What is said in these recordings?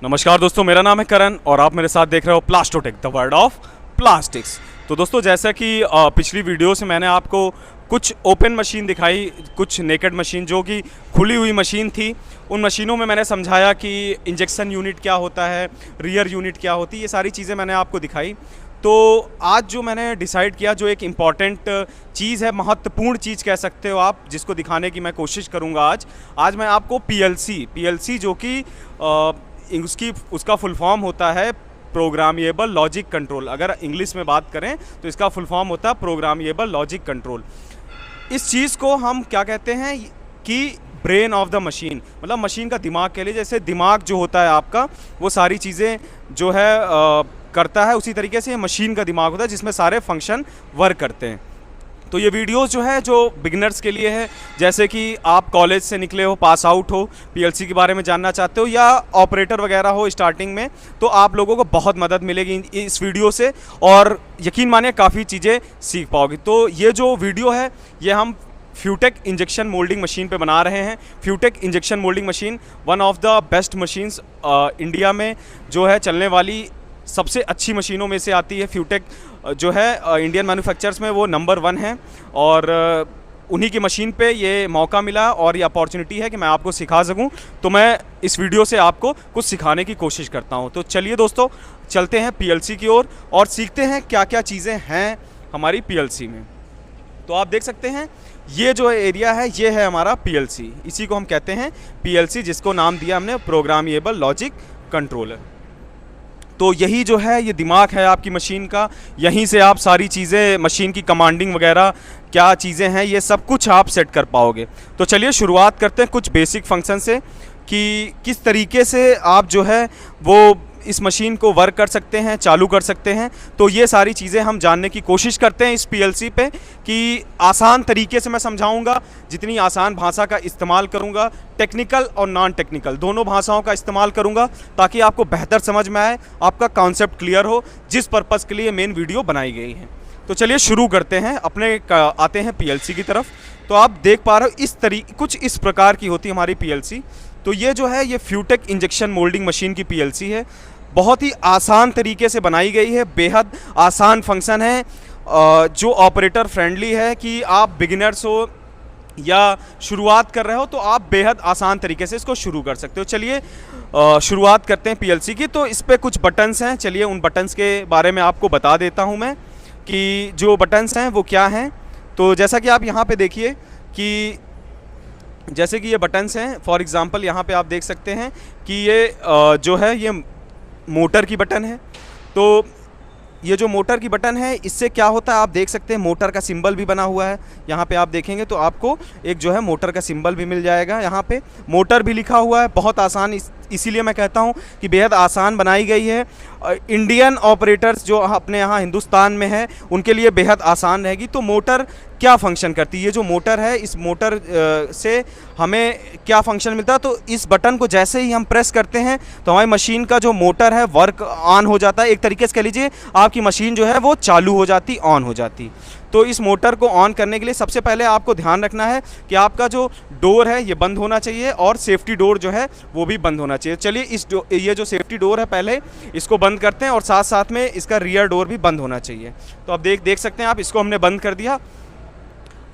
नमस्कार दोस्तों, मेरा नाम है करण और आप मेरे साथ देख रहे हो प्लास्टोटेक द वर्ल्ड ऑफ प्लास्टिक्स। तो दोस्तों, जैसा कि पिछली वीडियो से मैंने आपको कुछ ओपन मशीन दिखाई, कुछ नेकेड मशीन जो कि खुली हुई मशीन थी। उन मशीनों में मैंने समझाया कि इंजेक्शन यूनिट क्या होता है, रियर यूनिट क्या होती है, ये सारी चीज़ें मैंने आपको दिखाई। तो आज जो मैंने डिसाइड किया, जो एक इम्पॉर्टेंट चीज़ है, महत्वपूर्ण चीज़ कह सकते हो आप, जिसको दिखाने की मैं कोशिश करूँगा आज मैं आपको पीएलसी जो कि उसका फुल फॉर्म होता है प्रोग्रामेबल लॉजिक कंट्रोल। अगर इंग्लिश में बात करें तो इसका फुल फॉर्म होता है प्रोग्रामेबल लॉजिक कंट्रोल। इस चीज़ को हम क्या कहते हैं कि ब्रेन ऑफ द मशीन, मतलब मशीन का दिमाग के लिए। जैसे दिमाग जो होता है आपका, वो सारी चीज़ें जो है करता है, उसी तरीके से मशीन का दिमाग होता है जिसमें सारे फंक्शन वर्क करते हैं। तो ये वीडियोस जो है, जो बिगिनर्स के लिए है, जैसे कि आप कॉलेज से निकले हो, पास आउट हो, पीएलसी के बारे में जानना चाहते हो या ऑपरेटर वगैरह हो स्टार्टिंग में, तो आप लोगों को बहुत मदद मिलेगी इस वीडियो से और यकीन मानिए काफ़ी चीज़ें सीख पाओगे। तो ये जो वीडियो है, ये हम फ्यूटेक इंजेक्शन मोल्डिंग मशीन पे बना रहे हैं। Futech injection moulding machine one of the best machines India में जो है चलने वाली सबसे अच्छी मशीनों में से आती है। फ्यूटेक जो है इंडियन मैन्युफैक्चरर्स में वो नंबर 1 है और उन्हीं की मशीन पे ये मौका मिला और ये अपॉर्चुनिटी है कि मैं आपको सिखा सकूं। तो मैं इस वीडियो से आपको कुछ सिखाने की कोशिश करता हूं। तो चलिए दोस्तों, चलते हैं पीएलसी की ओर और सीखते हैं क्या क्या चीज़ें हैं हमारी पीएलसी में। तो आप देख सकते हैं, ये जो एरिया है, ये है हमारा पीएलसी। इसी को हम कहते हैं पीएलसी, जिसको नाम दिया हमने प्रोग्रामेबल लॉजिक कंट्रोलर। तो यही जो है, ये दिमाग है आपकी मशीन का। यहीं से आप सारी चीज़ें, मशीन की कमांडिंग वगैरह क्या चीज़ें हैं, ये सब कुछ आप सेट कर पाओगे। तो चलिए शुरुआत करते हैं कुछ बेसिक फंक्शन से कि किस तरीके से आप जो है वो इस मशीन को वर्क कर सकते हैं, चालू कर सकते हैं। तो ये सारी चीज़ें हम जानने की कोशिश करते हैं इस पीएलसी पे कि आसान तरीके से मैं समझाऊंगा, जितनी आसान भाषा का इस्तेमाल करूंगा, टेक्निकल और नॉन टेक्निकल दोनों भाषाओं का इस्तेमाल करूंगा, ताकि आपको बेहतर समझ में आए, आपका कॉन्सेप्ट क्लियर हो, जिस पर्पज़ के लिए मेन वीडियो बनाई गई है। तो चलिए शुरू करते हैं, आते हैं पीएलसी की तरफ। तो आप देख पा रहे हो कुछ इस प्रकार की होती है हमारी पीएलसी। तो ये जो है, ये फ्यूटेक इंजेक्शन मोल्डिंग मशीन की पीएलसी है। बहुत ही आसान तरीके से बनाई गई है, बेहद आसान फंक्शन है, जो ऑपरेटर फ्रेंडली है कि आप बिगिनर्स हो या शुरुआत कर रहे हो तो आप बेहद आसान तरीके से इसको शुरू कर सकते हो। चलिए शुरुआत करते हैं पीएलसी की। तो इस पर कुछ बटन्स हैं, चलिए उन बटन्स के बारे में आपको बता देता हूं मैं कि जो बटन्स हैं वो क्या हैं। तो जैसा कि आप यहाँ पे देखिए कि जैसे कि ये बटन्स हैं, फॉर एग्ज़ाम्पल यहाँ पे आप देख सकते हैं कि ये जो है, ये मोटर की बटन है। तो ये जो मोटर की बटन है, इससे क्या होता है आप देख सकते हैं, मोटर का सिंबल भी बना हुआ है। यहाँ पे आप देखेंगे तो आपको एक जो है मोटर का सिंबल भी मिल जाएगा। यहाँ पे मोटर भी लिखा हुआ है। बहुत आसान, इसीलिए मैं कहता हूँ कि बेहद आसान बनाई गई है। इंडियन ऑपरेटर्स जो अपने यहाँ हिंदुस्तान में है, उनके लिए बेहद आसान रहेगी। तो मोटर क्या फंक्शन करती है, ये जो मोटर है, इस मोटर से हमें क्या फंक्शन मिलता है। तो इस बटन को जैसे ही हम प्रेस करते हैं तो हमारी मशीन का जो मोटर है वर्क ऑन हो जाता है। एक तरीके से कह लीजिए आपकी मशीन जो है वो चालू हो जाती, ऑन हो जाती। तो इस मोटर को ऑन करने के लिए सबसे पहले आपको ध्यान रखना है कि आपका जो डोर है ये बंद होना चाहिए और सेफ्टी डोर जो है वो भी बंद होना चाहिए। चलिए ये जो सेफ्टी डोर है, पहले इसको बंद करते हैं और साथ साथ में इसका रियर डोर भी बंद होना चाहिए। तो आप देख सकते हैं, आप इसको हमने बंद कर दिया।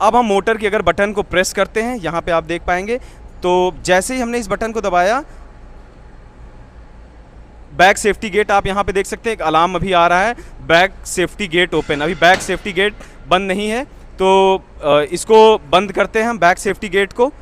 अब हम मोटर की अगर बटन को प्रेस करते हैं, यहाँ पे आप देख पाएंगे, तो जैसे ही हमने इस बटन को दबाया, बैक सेफ्टी गेट आप यहाँ पे देख सकते हैं, एक अलार्म अभी आ रहा है, बैक सेफ्टी गेट ओपन। अभी बैक सेफ्टी गेट बंद नहीं है, तो इसको बंद करते हैं हम बैक सेफ्टी गेट को।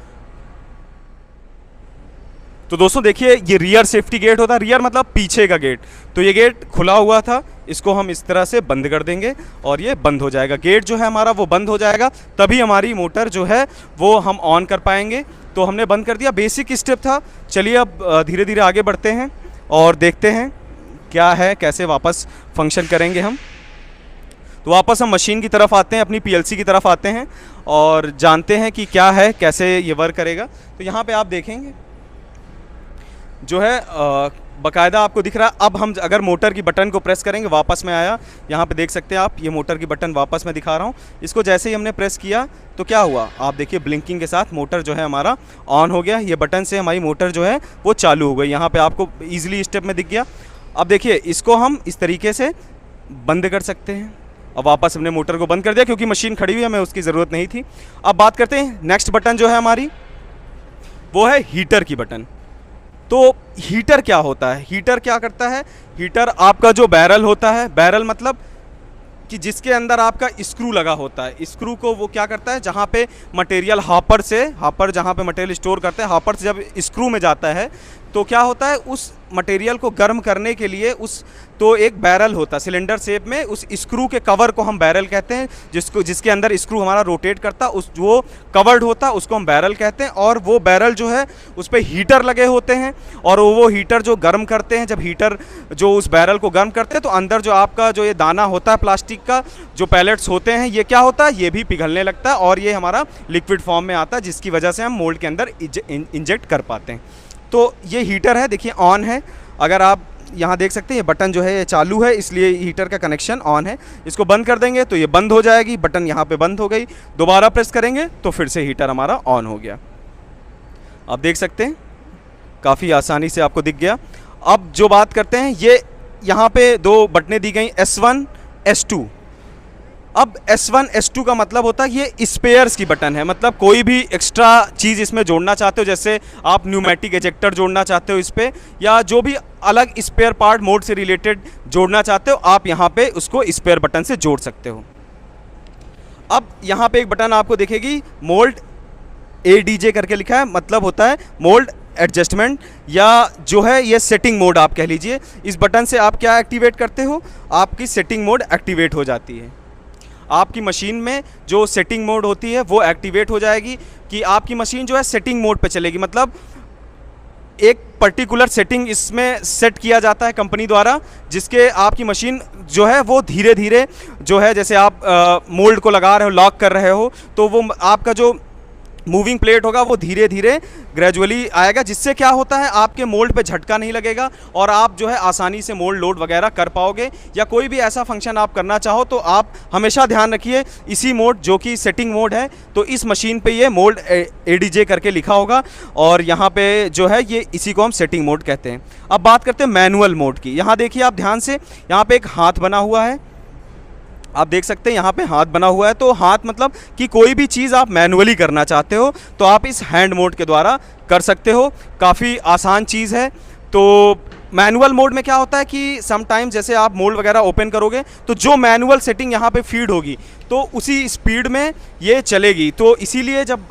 तो दोस्तों देखिए, ये रियर सेफ्टी गेट होता है, रियर मतलब पीछे का गेट। तो ये गेट खुला हुआ था, इसको हम इस तरह से बंद कर देंगे और ये बंद हो जाएगा। गेट जो है हमारा वो बंद हो जाएगा, तभी हमारी मोटर जो है वो हम ऑन कर पाएंगे। तो हमने बंद कर दिया, बेसिक स्टेप था। चलिए अब धीरे धीरे आगे बढ़ते हैं और देखते हैं क्या है, कैसे वापस फंक्शन करेंगे हम। तो वापस हम मशीन की तरफ आते हैं, अपनी पीएलसी की तरफ आते हैं और जानते हैं कि क्या है, कैसे ये वर्क करेगा। तो यहाँ पे आप देखेंगे जो है बाकायदा आपको दिख रहा है। अब हम अगर मोटर की बटन को प्रेस करेंगे, वापस में आया, यहाँ पे देख सकते हैं आप, ये मोटर की बटन वापस में दिखा रहा हूँ। इसको जैसे ही हमने प्रेस किया तो क्या हुआ, आप देखिए ब्लिंकिंग के साथ मोटर जो है हमारा ऑन हो गया। ये बटन से हमारी मोटर जो है वो चालू हो गई, यहाँ पे आपको ईजिली स्टेप में दिख गया। अब देखिए इसको हम इस तरीके से बंद कर सकते हैं। अब वापस हमने मोटर को बंद कर दिया क्योंकि मशीन खड़ी हुई है, हमें उसकी ज़रूरत नहीं थी। अब बात करते हैं नेक्स्ट बटन जो है हमारी, वो है हीटर की बटन। तो हीटर क्या होता है, हीटर क्या करता है, हीटर आपका जो बैरल होता है, बैरल मतलब कि जिसके अंदर आपका स्क्रू लगा होता है, स्क्रू को वो क्या करता है, जहाँ पे मटेरियल हॉपर जहाँ पे मटेरियल स्टोर करते हैं, हॉपर से जब स्क्रू में जाता है तो क्या होता है, उस मटेरियल को गर्म करने के लिए तो एक बैरल होता है सिलेंडर शेप में, उस स्क्रू के कवर को हम बैरल कहते हैं, जिसके अंदर स्क्रू हमारा रोटेट करता है, वो कवर्ड होता है, उसको हम बैरल कहते हैं। और वो बैरल जो है उस पर हीटर लगे होते हैं और वो हीटर जो गर्म करते हैं, जब हीटर जो उस बैरल को गर्म करते हैं तो अंदर जो आपका जो ये दाना होता है प्लास्टिक का, जो पैलेट्स होते हैं, ये क्या होता है, ये भी पिघलने लगता है और ये हमारा लिक्विड फॉर्म में आता है, जिसकी वजह से हम मोल्ड के अंदर इंजेक्ट कर पाते हैं। तो ये हीटर है, देखिए ऑन है। अगर आप यहाँ देख सकते हैं ये बटन जो है ये चालू है, इसलिए हीटर का कनेक्शन ऑन है। इसको बंद कर देंगे तो ये बंद हो जाएगी, बटन यहाँ पे बंद हो गई। दोबारा प्रेस करेंगे तो फिर से हीटर हमारा ऑन हो गया। आप देख सकते हैं काफ़ी आसानी से आपको दिख गया। अब जो बात करते हैं, ये यहाँ पे दो बटनें दी गई S1 S2। अब S1 S2 का मतलब होता है ये स्पेयर्स की बटन है, मतलब कोई भी एक्स्ट्रा चीज़ इसमें जोड़ना चाहते हो, जैसे आप न्यूमेटिक एजेक्टर जोड़ना चाहते हो इस पर, या जो भी अलग स्पेयर पार्ट मोड से रिलेटेड जोड़ना चाहते हो, आप यहाँ पे उसको स्पेयर बटन से जोड़ सकते हो। अब यहाँ पे एक बटन आपको दिखेगी, मोल्ड ADJ करके लिखा है, मतलब होता है मोल्ड एडजस्टमेंट, या जो है ये सेटिंग मोड आप कह लीजिए। इस बटन से आप क्या एक्टिवेट करते हो, आपकी सेटिंग मोड एक्टिवेट हो जाती है। आपकी मशीन में जो सेटिंग मोड होती है वो एक्टिवेट हो जाएगी कि आपकी मशीन जो है सेटिंग मोड पे चलेगी, मतलब एक पर्टिकुलर सेटिंग इसमें सेट किया जाता है कंपनी द्वारा, जिसके आपकी मशीन जो है वो धीरे धीरे जो है, जैसे आप मोल्ड को लगा रहे हो, लॉक कर रहे हो, तो वो आपका जो मूविंग प्लेट होगा वो धीरे धीरे ग्रेजुअली आएगा, जिससे क्या होता है आपके मोल्ड पे झटका नहीं लगेगा और आप जो है आसानी से मोल्ड लोड वगैरह कर पाओगे। या कोई भी ऐसा फंक्शन आप करना चाहो तो आप हमेशा ध्यान रखिए इसी मोड जो कि सेटिंग मोड है, तो इस मशीन पे ये मोल्ड ADJ करके लिखा होगा और यहाँ पे जो है ये इसी को हम सेटिंग मोड कहते हैं। अब बात करते हैं मैनुअल मोड की। यहाँ देखिए आप ध्यान से, यहाँ पे एक हाथ बना हुआ है, आप देख सकते हैं यहाँ पे हाथ बना हुआ है। तो हाथ मतलब कि कोई भी चीज़ आप मैनुअली करना चाहते हो तो आप इस हैंड मोड के द्वारा कर सकते हो, काफ़ी आसान चीज़ है। तो मैनुअल मोड में क्या होता है कि समटाइम जैसे आप मोल्ड वगैरह ओपन करोगे तो जो मैनुअल सेटिंग यहाँ पे फीड होगी तो उसी स्पीड में ये चलेगी। तो इसीलिए जब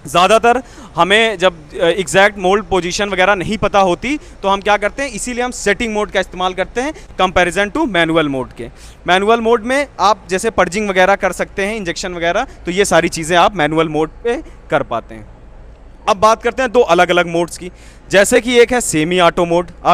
ज़्यादातर हमें जब एग्जैक्ट मोल्ड पोजीशन वगैरह नहीं पता होती तो हम क्या करते हैं, इसीलिए हम सेटिंग मोड का इस्तेमाल करते हैं कंपैरिजन टू मैनुअल मोड के। मैनुअल मोड में आप जैसे पर्जिंग वगैरह कर सकते हैं, इंजेक्शन वगैरह, तो ये सारी चीज़ें आप मैनुअल मोड पे कर पाते हैं। अब बात करते हैं दो अलग अलग मोड्स की, जैसे कि एक है सेमी ऑटो मोड। आप